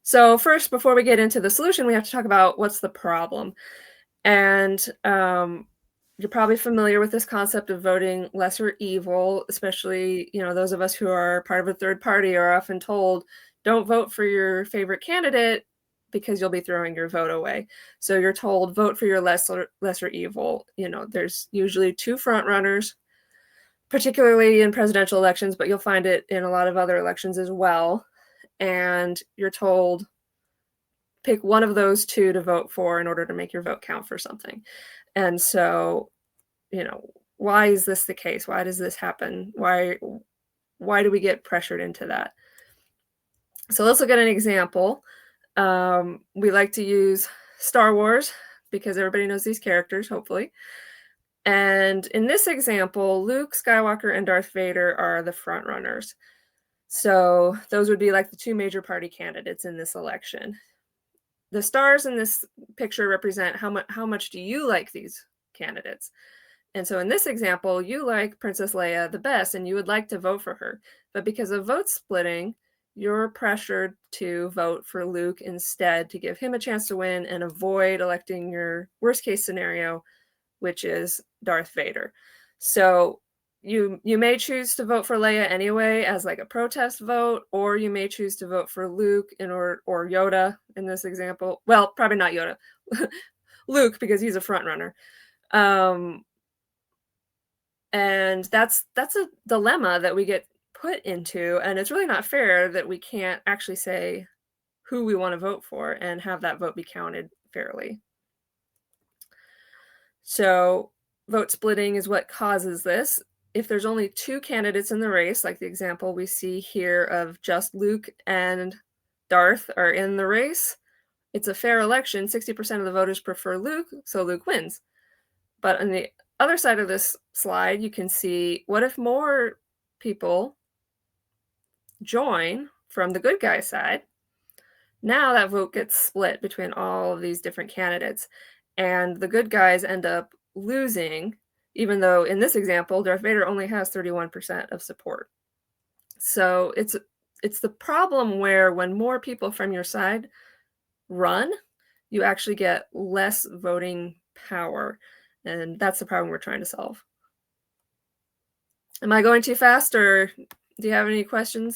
So first, before we get into the solution, we have to talk about what's the problem. And you're probably familiar with this concept of voting lesser evil, especially, those of us who are part of a third party are often told, don't vote for your favorite candidate because you'll be throwing your vote away. So you're told vote for your lesser evil. There's usually two front runners, particularly in presidential elections, but you'll find it in a lot of other elections as well. And you're told pick one of those two to vote for in order to make your vote count for something. And so, you know, why is this the case? Why does this happen? Why do we get pressured into that? So let's look at an example. We like to use Star Wars because everybody knows these characters, hopefully. And in this example, Luke Skywalker and Darth Vader are the front runners. So those would be like the two major party candidates in this election. The stars in this picture represent how much do you like these candidates. And so in this example, you like Princess Leia the best and you would like to vote for her. But because of vote splitting, you're pressured to vote for Luke instead to give him a chance to win and avoid electing your worst case scenario, which is Darth Vader. So you may choose to vote for Leia anyway as like a protest vote, or you may choose to vote for Luke or Yoda in this example. Well, probably not Yoda, Luke, because he's a front runner. And that's a dilemma that we get put into, and it's really not fair that we can't actually say who we want to vote for and have that vote be counted fairly. So vote splitting is what causes this. If there's only two candidates in the race, like the example we see here of just Luke and Darth are in the race, it's a fair election. 60% of the voters prefer Luke, so Luke wins. But on the other side of this slide, you can see what if more people join from the good guy side? Now that vote gets split between all of these different candidates, and the good guys end up losing, even though in this example, Darth Vader only has 31% of support. So it's the problem where when more people from your side run, you actually get less voting power, and that's the problem we're trying to solve. Am I going too fast, or do you have any questions?